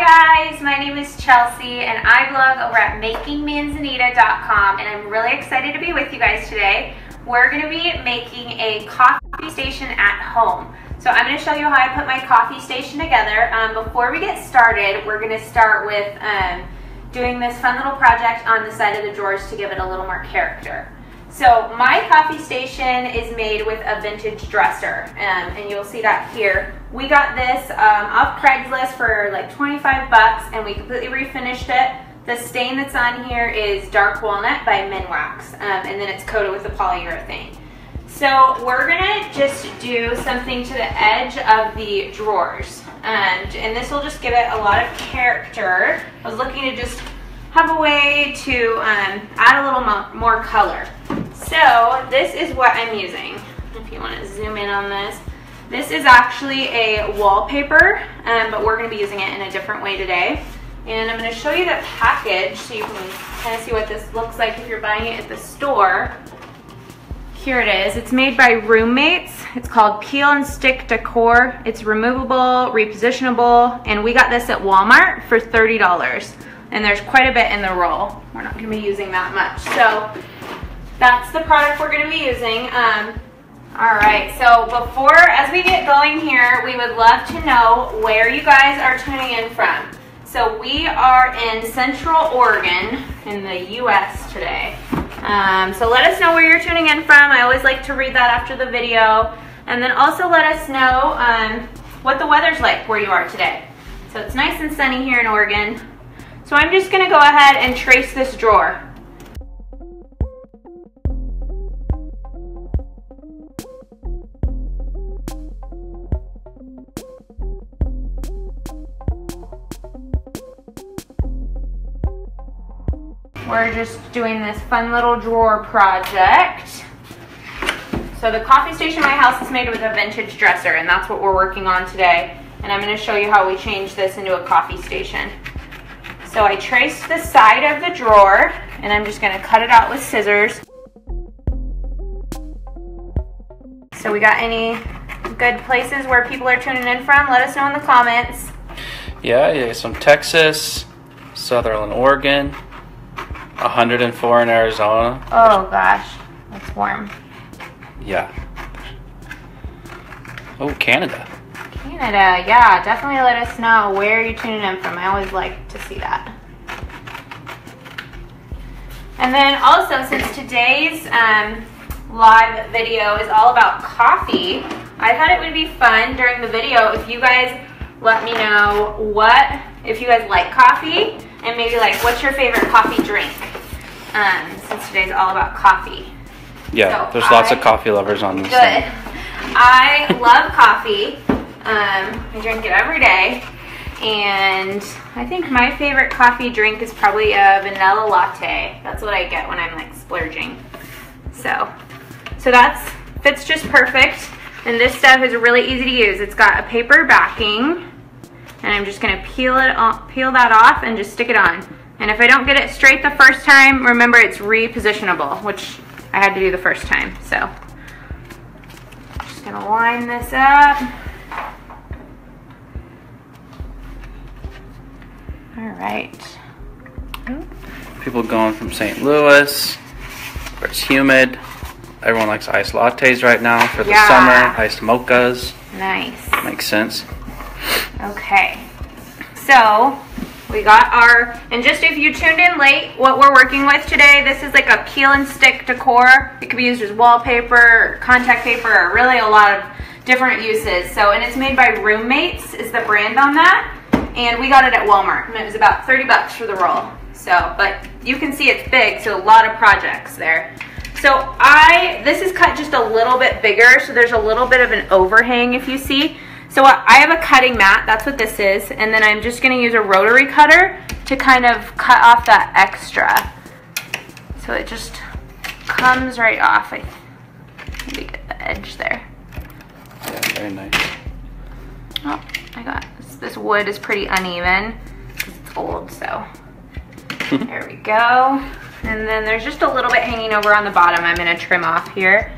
Hi guys, my name is Chelsea and I blog over at makingmanzanita.com and I'm really excited to be with you guys today. We're going to be making a coffee station at home. So I'm going to show you how I put my coffee station together. Before we get started, we're going to start with doing this fun little project on the side of the drawers to give it a little more character. So my coffee station is made with a vintage dresser, and you'll see that here. We got this off Craigslist for like 25 bucks and we completely refinished it. The stain that's on here is Dark Walnut by Minwax, and then it's coated with a polyurethane. So we're gonna just do something to the edge of the drawers, and this will just give it a lot of character. I was looking to just have a way to add a little more color. So this is what I'm using. If you want to zoom in on this. This is actually a wallpaper, but we're going to be using it in a different way today. And I'm going to show you the package so you can kind of see what this looks like if you're buying it at the store. Here it is. It's made by Roommates. It's called Peel and Stick Decor. It's removable, repositionable, and we got this at Walmart for $30. And there's quite a bit in the roll. We're not going to be using that much. So that's the product we're going to be using. All right, so as we get going here, we would love to know where you guys are tuning in from. So we are in Central Oregon in the US today. So let us know where you're tuning in from. I always like to read that after the video. And then also let us know what the weather's like where you are today. So it's nice and sunny here in Oregon. So I'm just gonna go ahead and trace this drawer. We're just doing this fun little drawer project. So the coffee station in my house is made with a vintage dresser, and that's what we're working on today. And I'm going to show you how we change this into a coffee station. So I traced the side of the drawer, and I'm just going to cut it out with scissors. So we got any good places where people are tuning in from? Let us know in the comments. Yeah, some Texas, Southern Oregon, 104 in Arizona. Oh gosh, that's warm. Yeah. Oh, Canada. Canada, yeah, definitely let us know where you're tuning in from. I always like to see that. And then also, since today's live video is all about coffee, I thought it would be fun during the video if you guys let me know if you guys like coffee, and maybe like what's your favorite coffee drink, since today's all about coffee. Yeah, so there's lots of coffee lovers on this Good. thing. I love coffee. I drink it every day, and I think my favorite coffee drink is probably a vanilla latte. That's what I get when I'm like splurging. So that fits just perfect, and this stuff is really easy to use. It's got a paper backing, and I'm just gonna peel that off and just stick it on. And if I don't get it straight the first time, remember it's repositionable, which I had to do the first time. So just gonna line this up. All right. People going from St. Louis, where it's humid. Everyone likes iced lattes right now for the summer, iced mochas. Nice. Makes sense. Okay, so we got and just if you tuned in late, what we're working with today, this is like a peel and stick decor. It could be used as wallpaper, or contact paper, or really a lot of different uses. So, and it's made by Roommates is the brand on that. And we got it at Walmart, and it was about 30 bucks for the roll. So, but you can see it's big, so a lot of projects there. So this is cut just a little bit bigger, so there's a little bit of an overhang if you see. So I have a cutting mat, that's what this is, and then I'm just gonna use a rotary cutter to kind of cut off that extra. So it just comes right off. Maybe get the edge there. Yeah, very nice. Oh, I got this wood is pretty uneven because it's old, so there we go. And then there's just a little bit hanging over on the bottom I'm gonna trim off here.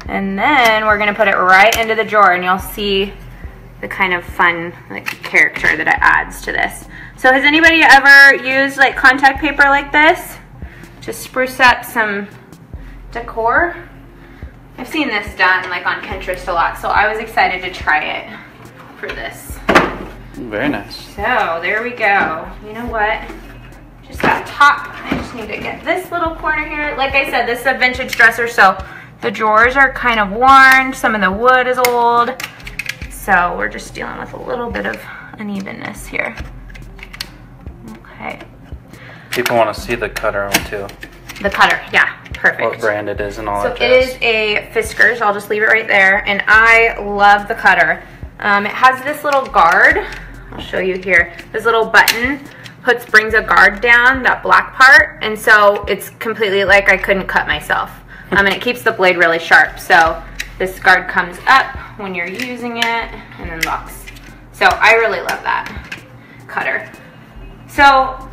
And then we're gonna put it right into the drawer, and you'll see the kind of fun like character that it adds to this. So has anybody ever used like contact paper like this to spruce up some decor? I've seen this done like on Pinterest a lot, so I was excited to try it for this. Very nice. So there we go. You know what? Just that top, I just need to get this little corner here. Like I said, this is a vintage dresser, so the drawers are kind of worn. Some of the wood is old. So we're just dealing with a little bit of unevenness here. Okay. People want to see the cutter on too. The cutter, yeah, perfect. What brand it is and all that. So it is a Fiskars. I'll just leave it right there. And I love the cutter. It has this little guard. I'll show you here. This little button brings a guard down, that black part. And so it's completely like I couldn't cut myself. And it keeps the blade really sharp. So this guard comes up when you're using it and then locks. So I really love that cutter. So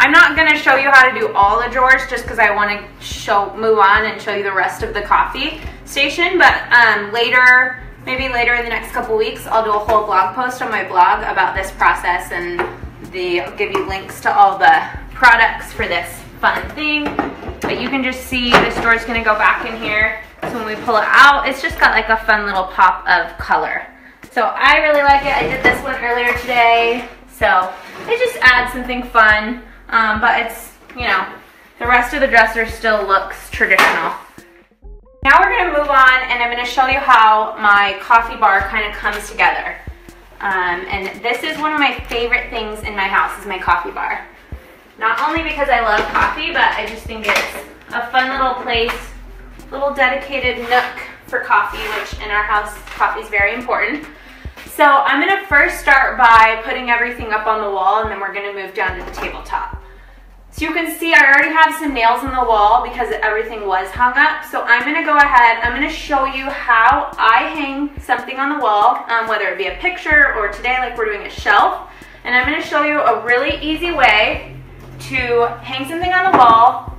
I'm not going to show you how to do all the drawers just because I want to move on and show you the rest of the coffee station. But maybe later in the next couple weeks, I'll do a whole blog post on my blog about this process, and I'll give you links to all the products for this fun thing. But you can just see this drawer's going to go back in here. So when we pull it out, it's just got like a fun little pop of color. So I really like it. I did this one earlier today. So it just adds something fun. But it's, you know, the rest of the dresser still looks traditional. Now we're going to move on, and I'm going to show you how my coffee bar kind of comes together. And this is one of my favorite things in my house, is my coffee bar. Not only because I love coffee, but I just think it's a fun little place, little dedicated nook for coffee, which in our house, coffee is very important. So I'm going to first start by putting everything up on the wall, and then we're going to move down to the tabletop. So you can see I already have some nails in the wall because everything was hung up. So I'm going to go ahead, I'm going to show you how I hang something on the wall, whether it be a picture or today like we're doing a shelf. And I'm going to show you a really easy way to hang something on the wall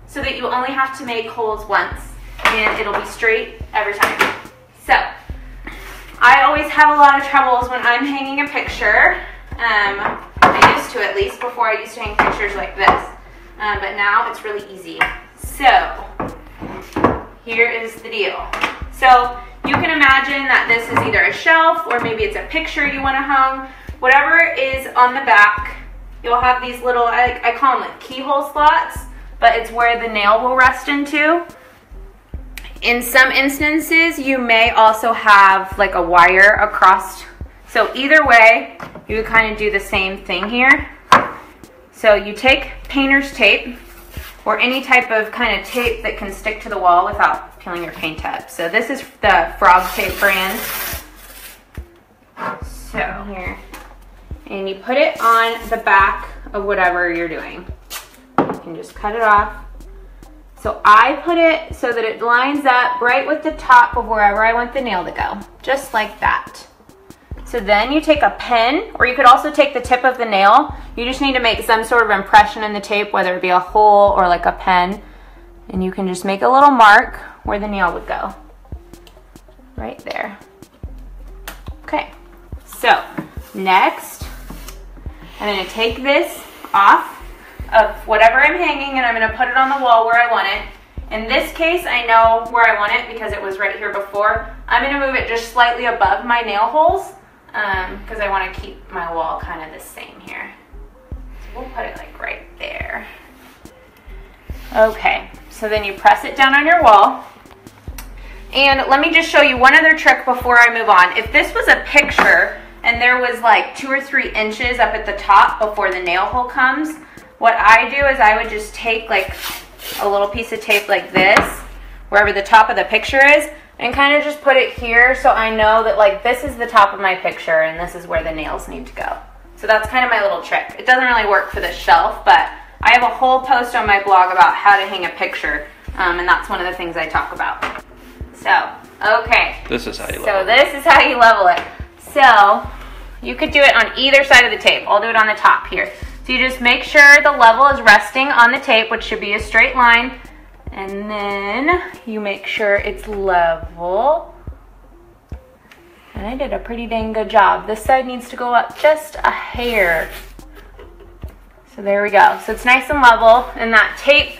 so that you only have to make holes once and it'll be straight every time. So I always have a lot of troubles when I'm hanging a picture. I used to, at least before I used to hang pictures like this, but now it's really easy. So here is the deal. So you can imagine that this is either a shelf or maybe it's a picture you want to hang. Whatever is on the back, you'll have these little, I call them like keyhole slots, but it's where the nail will rest into. In some instances, you may also have like a wire across. So either way, you would kind of do the same thing here. So you take painter's tape or any type of kind of tape that can stick to the wall without peeling your paint up. So this is the Frog Tape brand. So here, and you put it on the back of whatever you're doing. You can just cut it off. So I put it so that it lines up right with the top of wherever I want the nail to go, just like that. So then you take a pen, or you could also take the tip of the nail. You just need to make some sort of impression in the tape, whether it be a hole or like a pen. And you can just make a little mark where the nail would go. Right there. Okay, so next, I'm going to take this off of whatever I'm hanging, and I'm going to put it on the wall where I want it. In this case, I know where I want it because it was right here before. I'm going to move it just slightly above my nail holes because I want to keep my wall kind of the same here. So we'll put it like right there. Okay, so then you press it down on your wall. And let me just show you one other trick before I move on. If this was a picture and there was like 2 or 3 inches up at the top before the nail hole comes, what I do is I would just take like a little piece of tape like this, wherever the top of the picture is, and kind of just put it here so I know that like this is the top of my picture and this is where the nails need to go. So that's kind of my little trick. It doesn't really work for this shelf, but I have a whole post on my blog about how to hang a picture, and that's one of the things I talk about. So, okay. This is how you level it. So this is how you level it. So you could do it on either side of the tape. I'll do it on the top here. So you just make sure the level is resting on the tape, which should be a straight line. And then you make sure it's level. And I did a pretty dang good job. This side needs to go up just a hair. So there we go. So it's nice and level, and that tape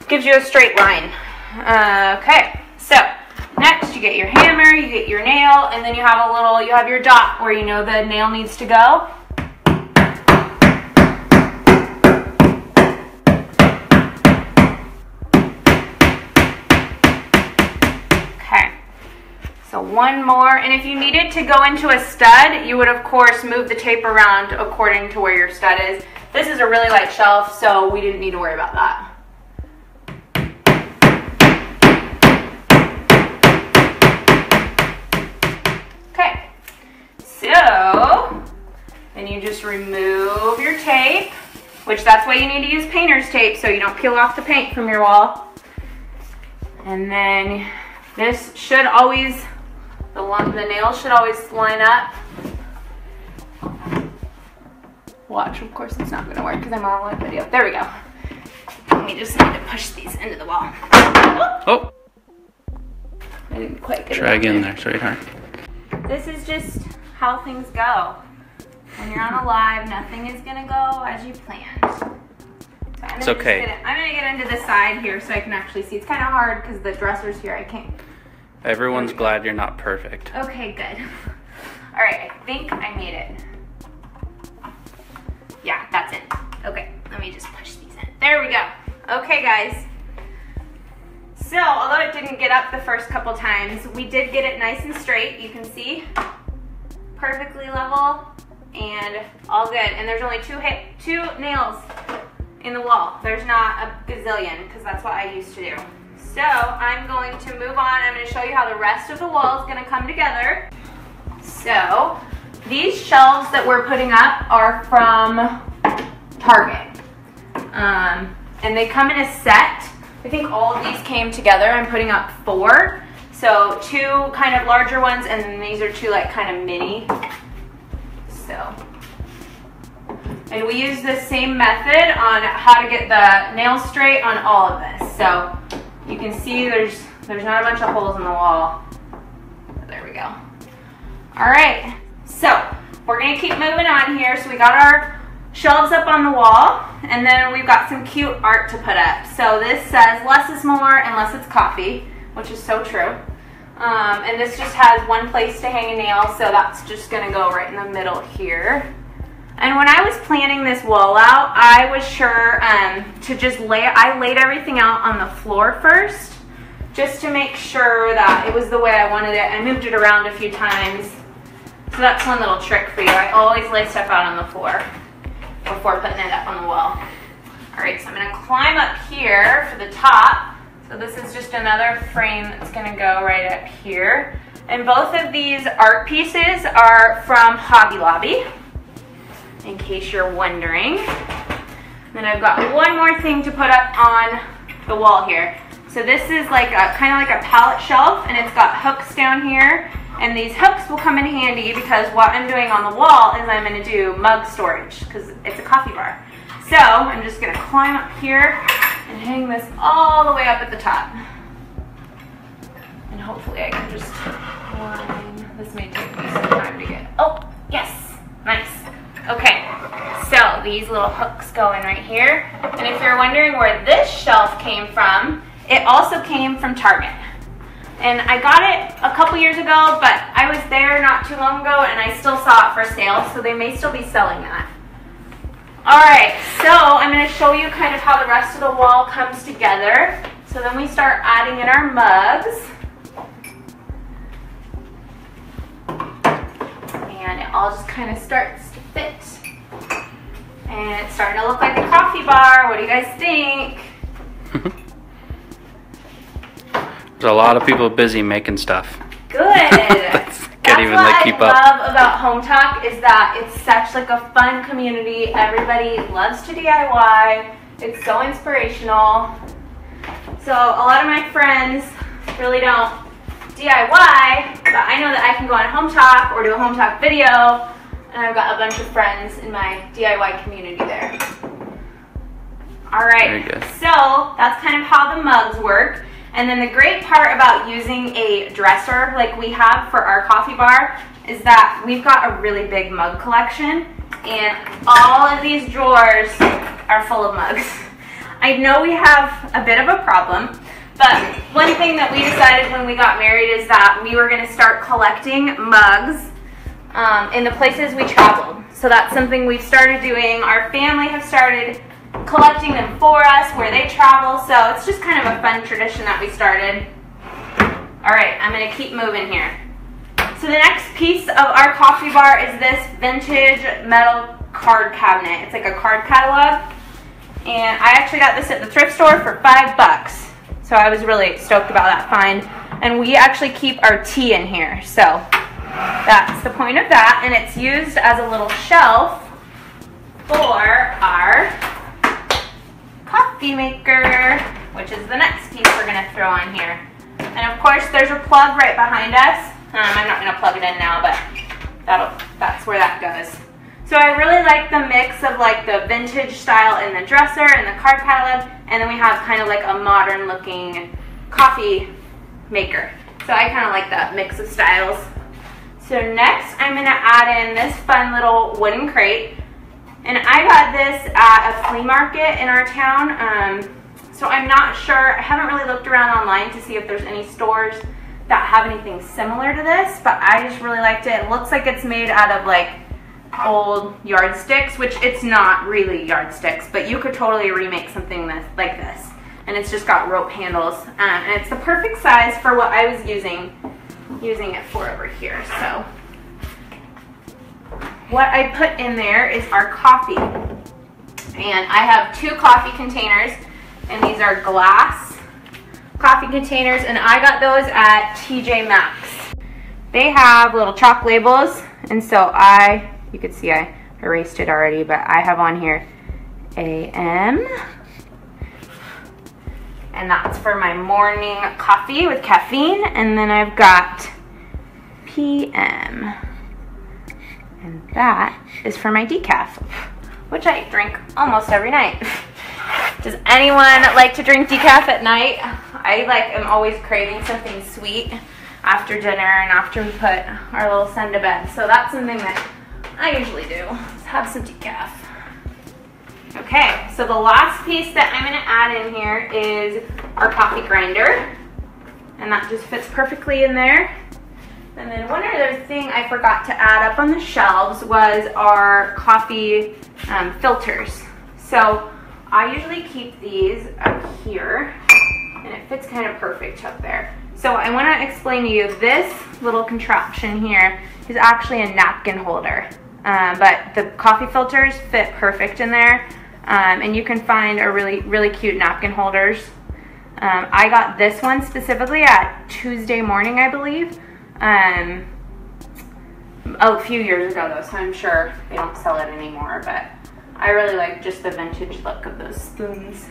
gives you a straight line. Okay, so next you get your hammer, you get your nail, and then you have your dot where you know the nail needs to go. Okay, so one more, and if you needed to go into a stud, you would of course move the tape around according to where your stud is. This is a really light shelf, so we didn't need to worry about that. Okay, so then you just remove your tape, which that's why you need to use painter's tape so you don't peel off the paint from your wall. And then this should always, the nails should always line up. Watch, of course it's not gonna work because I'm on a live video. There we go. We just need to push these into the wall. Oh! I didn't quite get it. Try again there, sweetheart. This is just how things go. When you're on a live, nothing is gonna go as you planned. So It's okay. I'm gonna get into the side here so I can actually see. It's kind of hard because the dresser's here. I can't. Everyone's glad you're not perfect. Okay, good. All right, I think I made it. Yeah, that's it. Okay, let me just push these in. There we go. Okay, guys. So, although it didn't get up the first couple times, we did get it nice and straight. You can see, perfectly level and all good. And there's only two nails in the wall. There's not a gazillion, because that's what I used to do. So, I'm going to move on. I'm going to show you how the rest of the wall is going to come together. So, these shelves that we're putting up are from Target. And they come in a set. I think all of these came together. I'm putting up 4. So 2 kind of larger ones, and then these are 2 like kind of mini. So, and we use the same method on how to get the nails straight on all of this. So you can see there's not a bunch of holes in the wall. There we go. All right. So we're gonna keep moving on here. So we got our shelves up on the wall, and then we've got some cute art to put up. So this says less is more unless it's coffee, which is so true. And this just has one place to hang a nail, so that's just gonna go right in the middle here. And when I was planning this wall out, I was sure to just I laid everything out on the floor first, just to make sure that it was the way I wanted it. I moved it around a few times. So that's one little trick for you. I always lay stuff out on the floor before putting it up on the wall. All right, so I'm gonna climb up here for the top. So this is just another frame that's gonna go right up here. And both of these art pieces are from Hobby Lobby, in case you're wondering. Then I've got one more thing to put up on the wall here. So this is like a kind of like a pallet shelf, and it's got hooks down here. And these hooks will come in handy because what I'm doing on the wall is I'm going to do mug storage because it's a coffee bar. So I'm just going to climb up here and hang this all the way up at the top. And hopefully I can just climb. This may take me some time to get. Oh, yes. Nice. Okay. So these little hooks go in right here. And if you're wondering where this shelf came from, it also came from Target. And I got it a couple years ago, but I was there not too long ago and I still saw it for sale, so they may still be selling that. All right, so I'm going to show you kind of how the rest of the wall comes together. So then we start adding in our mugs. And it all just kind of starts to fit. And it's starting to look like a coffee bar. What do you guys think? There's a lot of people busy making stuff. Good. That's what I love about Hometalk is that it's such like a fun community. Everybody loves to DIY. It's so inspirational. So a lot of my friends really don't DIY, but I know that I can go on Hometalk or do a Hometalk video, and I've got a bunch of friends in my DIY community there. All right, so that's kind of how the mugs work. And then the great part about using a dresser like we have for our coffee bar is that we've got a really big mug collection, and all of these drawers are full of mugs. I know we have a bit of a problem, but one thing that we decided when we got married is that we were going to start collecting mugs in the places we traveled. So that's something we've started doing. Our family have started collecting them for us where they travel, so it's just kind of a fun tradition that we started. All right, I'm going to keep moving here. So the next piece of our coffee bar is this vintage metal card cabinet. It's like a card catalog, and I actually got this at the thrift store for $5. So I was really stoked about that find. And we actually keep our tea in here, so that's the point of that. And it's used as a little shelf for our coffee maker, which is the next piece we're going to throw on here. And of course there's a plug right behind us. I'm not going to plug it in now, but that's where that goes. So I really like the mix of like the vintage style in the dresser and the card catalog, and then we have kind of like a modern looking coffee maker. So I kind of like that mix of styles. So next I'm going to add in this fun little wooden crate. And I got this at a flea market in our town. So I'm not sure, I haven't really looked around online to see if there's any stores that have anything similar to this, but I just really liked it. It looks like it's made out of like old yardsticks, which it's not really yardsticks, but you could totally remake something like this. And it's just got rope handles, and it's the perfect size for what I was using it for over here. So what I put in there is our coffee, and I have 2 coffee containers, and these are glass coffee containers, and I got those at TJ Maxx. They have little chalk labels, and so you could see I erased it already, but I have on here AM, and that's for my morning coffee with caffeine, and then I've got PM, and that is for my decaf, which I drink almost every night. Does anyone like to drink decaf at night? I am always craving something sweet after dinner and after we put our little son to bed. So that's something that I usually do, is have some decaf. Okay, so the last piece that I'm going to add in here is our coffee grinder. And that just fits perfectly in there. And then one other thing I forgot to add up on the shelves was our coffee filters. So I usually keep these up here, and it fits kind of perfect up there. So I want to explain to you, this little contraption here is actually a napkin holder, but the coffee filters fit perfect in there, and you can find a really cute napkin holders. I got this one specifically at Tuesday Morning, I believe, a few years ago though, so I'm sure they don't sell it anymore, but I really like just the vintage look of those spoons.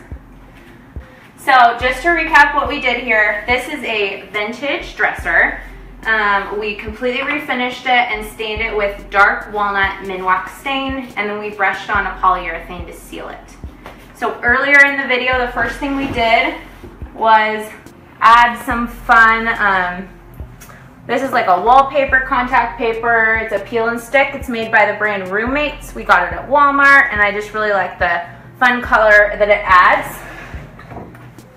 So just to recap what we did here, this is a vintage dresser. We completely refinished it and stained it with dark walnut minwax stain, and then we brushed on a polyurethane to seal it. So earlier in the video, the first thing we did was add some fun, this is like a wallpaper contact paper. It's a peel and stick. It's made by the brand Roommates. We got it at Walmart, and I just really like the fun color that it adds.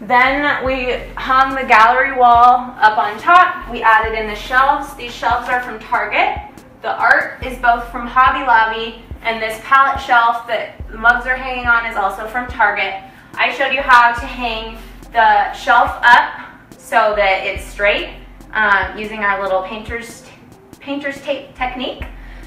Then we hung the gallery wall up on top. We added in the shelves. These shelves are from Target. The art is both from Hobby Lobby, and this palette shelf that the mugs are hanging on is also from Target. I showed you how to hang the shelf up so that it's straight, using our little painter's tape technique.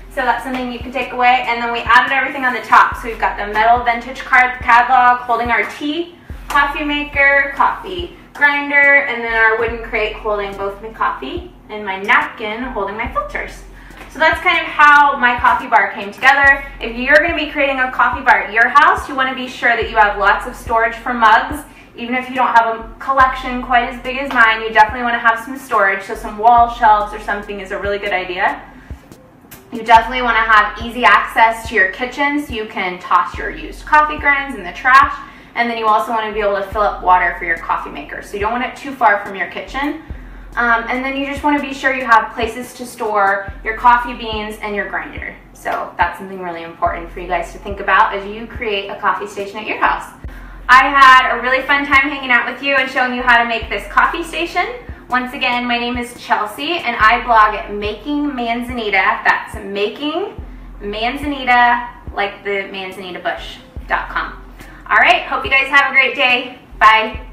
So that's something you can take away. And then we added everything on the top. So we've got the metal vintage card catalog holding our tea, coffee maker, coffee grinder, and then our wooden crate holding both my coffee, and my napkin holding my filters. So that's kind of how my coffee bar came together. If you're going to be creating a coffee bar at your house, you want to be sure that you have lots of storage for mugs. Even if you don't have a collection quite as big as mine, you definitely want to have some storage. So some wall shelves or something is a really good idea. You definitely want to have easy access to your kitchen so you can toss your used coffee grinds in the trash. And then you also want to be able to fill up water for your coffee maker. So you don't want it too far from your kitchen. And then you just want to be sure you have places to store your coffee beans and your grinder. So that's something really important for you guys to think about as you create a coffee station at your house. I had a really fun time hanging out with you and showing you how to make this coffee station. Once again, my name is Chelsea and I blog at Making Manzanita. That's Making Manzanita, like the manzanita bush.com. All right, hope you guys have a great day. Bye.